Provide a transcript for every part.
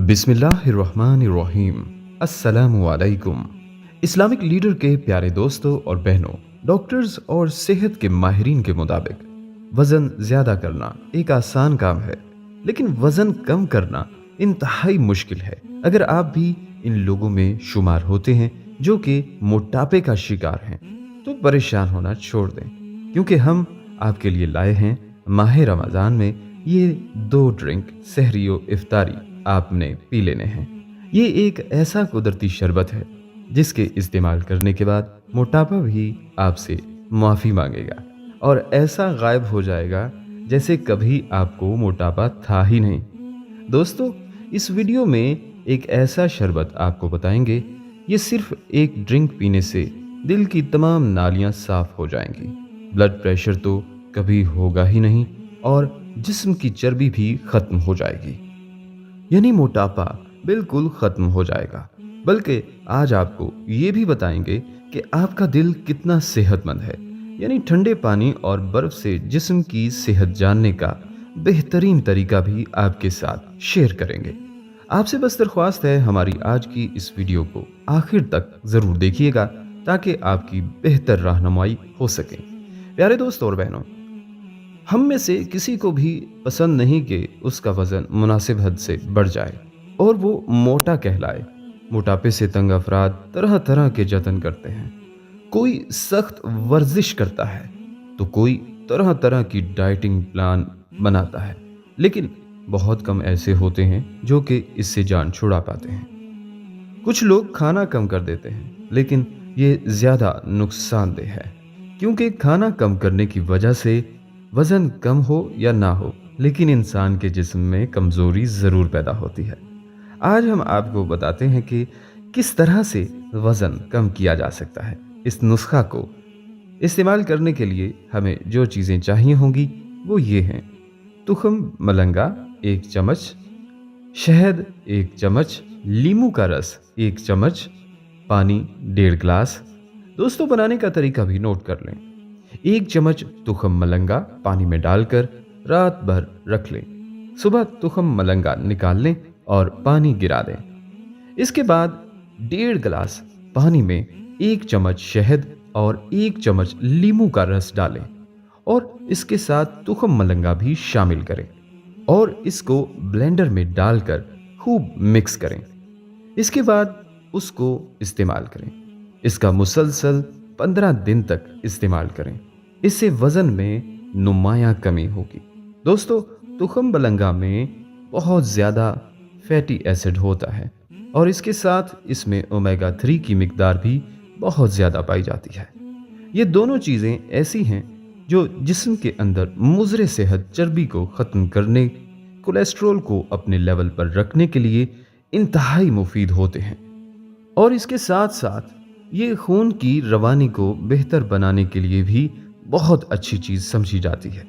बिस्मिल्लाहिर्रहमानिर्रहीम। अस्सलामुअलैकुम। Islamic leader के प्यारे दोस्तों और बहनों, डॉक्टर्स और सेहत के माहिरीन के मुताबिक वज़न ज़्यादा करना एक आसान काम है, लेकिन वज़न कम करना इंतहाई मुश्किल है। अगर आप भी इन लोगों में शुमार होते हैं जो कि मोटापे का शिकार हैं, तो परेशान होना छोड़ दें, क्योंकि हम आपके लिए लाए हैं माह रमज़ान में ये 2 ड्रिंक सहरी और इफ्तारी आपने पी लेने हैं। ये एक ऐसा कुदरती शरबत है जिसके इस्तेमाल करने के बाद मोटापा भी आपसे माफ़ी मांगेगा और ऐसा गायब हो जाएगा जैसे कभी आपको मोटापा था ही नहीं। दोस्तों, इस वीडियो में एक ऐसा शरबत आपको बताएंगे, ये सिर्फ एक ड्रिंक पीने से दिल की तमाम नालियां साफ हो जाएंगी, ब्लड प्रेशर तो कभी होगा ही नहीं और जिस्म की चर्बी भी खत्म हो जाएगी, यानी मोटापा बिल्कुल खत्म हो जाएगा। बल्कि आज आपको ये भी बताएंगे कि आपका दिल कितना सेहतमंद है, यानी ठंडे पानी और बर्फ से जिस्म की सेहत जानने का बेहतरीन तरीका भी आपके साथ शेयर करेंगे। आपसे बस दरख्वास्त है, हमारी आज की इस वीडियो को आखिर तक ज़रूर देखिएगा ताकि आपकी बेहतर रहनुमाई हो सके। प्यारे दोस्तों और बहनों, हम में से किसी को भी पसंद नहीं कि उसका वज़न मुनासिब हद से बढ़ जाए और वो मोटा कहलाए। मोटापे से तंग अफराद तरह तरह के जतन करते हैं। कोई सख्त वर्जिश करता है तो कोई तरह तरह की डाइटिंग प्लान बनाता है, लेकिन बहुत कम ऐसे होते हैं जो कि इससे जान छुड़ा पाते हैं। कुछ लोग खाना कम कर देते हैं, लेकिन ये ज़्यादा नुकसानदेह है, क्योंकि खाना कम करने की वजह से वज़न कम हो या ना हो, लेकिन इंसान के जिस्म में कमज़ोरी ज़रूर पैदा होती है। आज हम आपको बताते हैं कि किस तरह से वज़न कम किया जा सकता है। इस नुस्खा को इस्तेमाल करने के लिए हमें जो चीज़ें चाहिए होंगी वो ये हैं: तुखम मलंगा 1 चम्मच, शहद 1 चम्मच, लीमू का रस 1 चम्मच, पानी 1.5 गिलास। दोस्तों, बनाने का तरीका भी नोट कर लें। 1 चम्मच तुखम मलंगा पानी में डालकर रात भर रख लें। सुबह तुखम मलंगा निकाल लें और पानी गिरा दें। इसके बाद 1.5 गिलास पानी में 1 चम्मच शहद और 1 चम्मच लीमू का रस डालें और इसके साथ तुखम मलंगा भी शामिल करें और इसको ब्लेंडर में डालकर खूब मिक्स करें। इसके बाद उसको इस्तेमाल करें। इसका मुसलसल 15 दिन तक इस्तेमाल करें। इससे वज़न में नुमायां कमी होगी। दोस्तों, तुखम मलंगा में बहुत ज़्यादा फैटी एसिड होता है और इसके साथ इसमें ओमेगा 3 की मिकदार भी बहुत ज़्यादा पाई जाती है। ये दोनों चीज़ें ऐसी हैं जो जिस्म के अंदर मुज़रे सेहत चर्बी को ख़त्म करने, कोलेस्ट्रॉल को अपने लेवल पर रखने के लिए इंतहाई मुफीद होते हैं और इसके साथ साथ ये खून की रवानी को बेहतर बनाने के लिए भी बहुत अच्छी चीज़ समझी जाती है।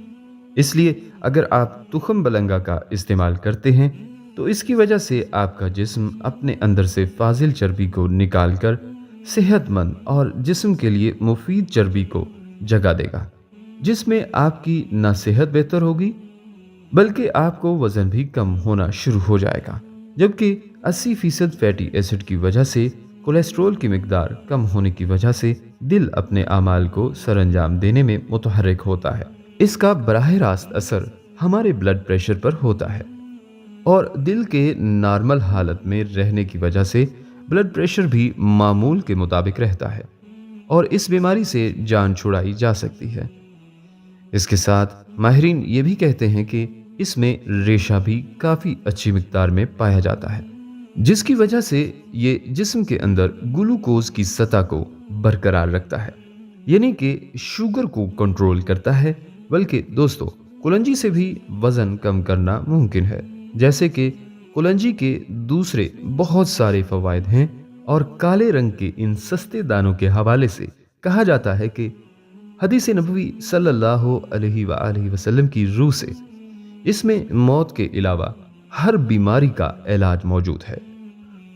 इसलिए अगर आप तुखम मलंगा का इस्तेमाल करते हैं तो इसकी वजह से आपका जिस्म अपने अंदर से फाजिल चर्बी को निकालकर सेहतमंद और जिस्म के लिए मुफीद चर्बी को जगह देगा, जिसमें आपकी न सेहत बेहतर होगी बल्कि आपको वज़न भी कम होना शुरू हो जाएगा। जबकि 80% फैटी एसिड की वजह से कोलेस्ट्रॉल की मिकदार कम होने की वजह से दिल अपने आमाल को सरअंजाम देने में मुतहर्रिक होता है। इसका बराह रास्त असर हमारे ब्लड प्रेशर पर होता है और दिल के नॉर्मल हालत में रहने की वजह से ब्लड प्रेशर भी मामूल के मुताबिक रहता है और इस बीमारी से जान छुड़ाई जा सकती है। इसके साथ माहिरीन ये भी कहते हैं कि इसमें रेशा भी काफ़ी अच्छी मिकदार में पाया जाता है, जिसकी वजह से ये जिस्म के अंदर ग्लूकोज की सतह को बरकरार रखता है, यानी कि शुगर को कंट्रोल करता है। बल्कि दोस्तों, कुलंजी से भी वज़न कम करना मुमकिन है, जैसे कि कुलंजी के दूसरे बहुत सारे फ़वाइद हैं और काले रंग के इन सस्ते दानों के हवाले से कहा जाता है कि हदीस नबवी सल्लल्लाहु अलैहि वसल्लम की रूह से इसमें मौत के अलावा हर बीमारी का इलाज मौजूद है।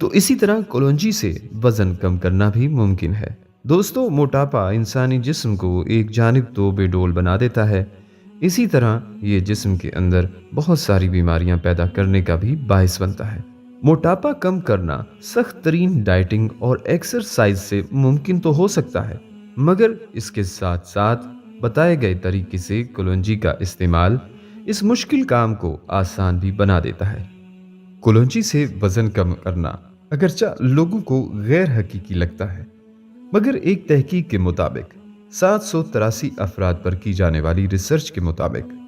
तो इसी तरह कलौंजी से वज़न कम करना भी मुमकिन है। दोस्तों, मोटापा इंसानी जिस्म को एक जानिब तो बेडोल बना देता है, इसी तरह ये जिस्म के अंदर बहुत सारी बीमारियां पैदा करने का भी बायस बनता है। मोटापा कम करना सख्त तरीन डाइटिंग और एक्सरसाइज से मुमकिन तो हो सकता है, मगर इसके साथ साथ बताए गए तरीके से कलौंजी का इस्तेमाल इस मुश्किल काम को आसान भी बना देता है। कलौंजी से वजन कम करना अगरचा लोगों को गैर हकीकी लगता है, मगर एक तहकीक के मुताबिक 783 अफराद पर की जाने वाली रिसर्च के मुताबिक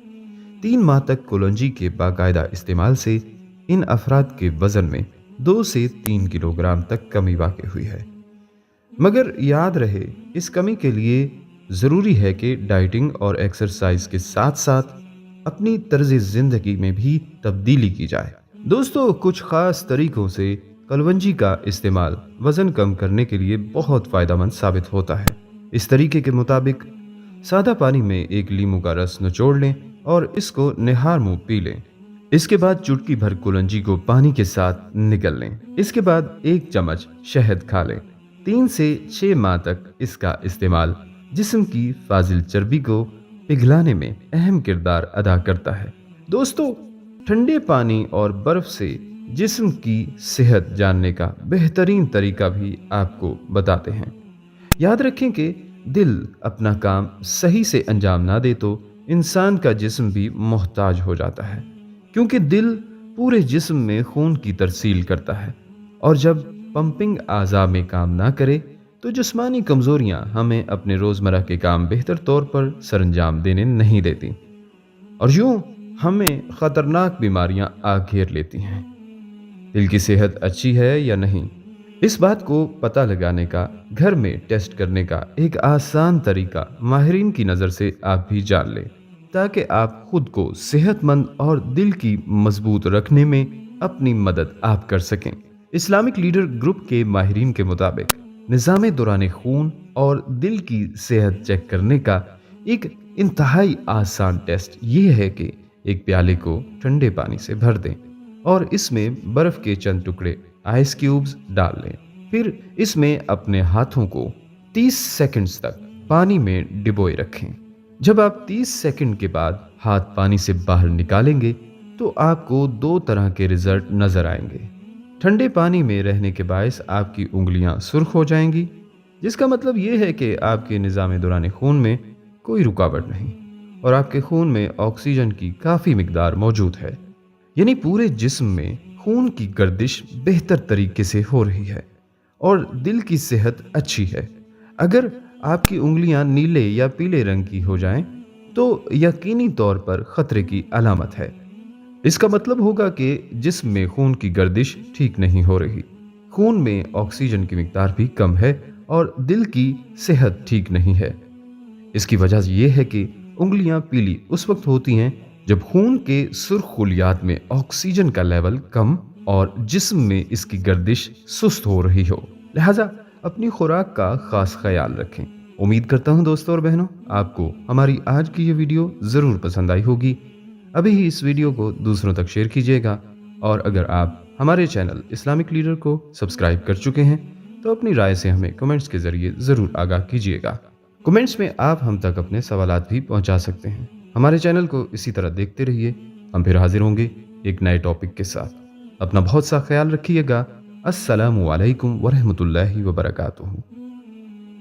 3 माह तक कलौंजी के बाकायदा इस्तेमाल से इन अफराद के वजन में 2 से 3 किलोग्राम तक कमी वाक़ई हुई है। मगर याद रहे, इस कमी के लिए ज़रूरी है कि डाइटिंग और एक्सरसाइज के साथ साथ अपनी तर्ज ज़िंदगी में भी तब्दीली की जाए। दोस्तों, कुछ ख़ास तरीक़ों से कलवंजी का इस्तेमाल वज़न कम करने के लिए बहुत फ़ायदेमंद साबित होता है। इस तरीके के मुताबिक सादा पानी में एक लीमू का रस निचोड़ लें और इसको निहार मुंह पी लें। इसके बाद चुटकी भर कलौंजी को पानी के साथ निगल लें। इसके बाद 1 चम्मच शहद खा लें। 3 से 6 माह तक इसका इस्तेमाल जिस्म की फाजिल चर्बी को पिघलाने में अहम किरदार अदा करता है। दोस्तों, ठंडे पानी और बर्फ से जिस्म की सेहत जानने का बेहतरीन तरीका भी आपको बताते हैं। याद रखें कि दिल अपना काम सही से अंजाम ना दे तो इंसान का जिस्म भी मोहताज हो जाता है, क्योंकि दिल पूरे जिस्म में खून की तरसील करता है और जब पंपिंग आज़ा में काम ना करे तो जिस्मानी कमज़ोरियां हमें अपने रोज़मर्रा के काम बेहतर तौर पर सरंजाम देने नहीं देती और यूं हमें ख़तरनाक बीमारियां आ घेर लेती हैं। दिल की सेहत अच्छी है या नहीं, इस बात को पता लगाने का घर में टेस्ट करने का एक आसान तरीका माहिरीन की नज़र से आप भी जान लें, ताकि आप खुद को सेहतमंद और दिल की मजबूत रखने में अपनी मदद आप कर सकें। इस्लामिक लीडर ग्रुप के माहिरीन के मुताबिक निज़ाम दौरान खून और दिल की सेहत चेक करने का एक इंतहाई आसान टेस्ट ये है कि एक प्याले को ठंडे पानी से भर दें और इसमें बर्फ़ के चंद टुकड़े आइस क्यूब्स डाल लें। फिर इसमें अपने हाथों को 30 सेकंड्स तक पानी में डिबोए रखें। जब आप 30 सेकंड के बाद हाथ पानी से बाहर निकालेंगे तो आपको 2 तरह के रिजल्ट नज़र आएंगे। ठंडे पानी में रहने के बायस आपकी उंगलियां सुर्ख हो जाएंगी, जिसका मतलब ये है कि आपके निज़ाम दौरान खून में कोई रुकावट नहीं और आपके खून में ऑक्सीजन की काफ़ी मिकदार मौजूद है, यानी पूरे जिस्म में खून की गर्दिश बेहतर तरीके से हो रही है और दिल की सेहत अच्छी है। अगर आपकी उंगलियां नीले या पीले रंग की हो जाएं, तो यकीनी तौर पर खतरे की अलामत है। इसका मतलब होगा कि जिस्म में खून की गर्दिश ठीक नहीं हो रही, खून में ऑक्सीजन की मिकदार भी कम है और दिल की सेहत ठीक नहीं है। इसकी वजह यह है कि उंगलियां पीली उस वक्त होती हैं जब खून के सुर्ख खुलियात में ऑक्सीजन का लेवल कम और जिस्म में इसकी गर्दिश सुस्त हो रही हो। लिहाजा अपनी खुराक का खास ख्याल रखें। उम्मीद करता हूं दोस्तों और बहनों, आपको हमारी आज की ये वीडियो ज़रूर पसंद आई होगी। अभी ही इस वीडियो को दूसरों तक शेयर कीजिएगा और अगर आप हमारे चैनल इस्लामिक लीडर को सब्सक्राइब कर चुके हैं तो अपनी राय से हमें कमेंट्स के ज़रिए ज़रूर आगाह कीजिएगा। कमेंट्स में आप हम तक अपने सवालात भी पहुंचा सकते हैं। हमारे चैनल को इसी तरह देखते रहिए। हम फिर हाजिर होंगे एक नए टॉपिक के साथ। अपना बहुत सा ख्याल रखिएगा। अस्सलामु अलैकुम वरहमतुल्लाहि वबरकातुहू।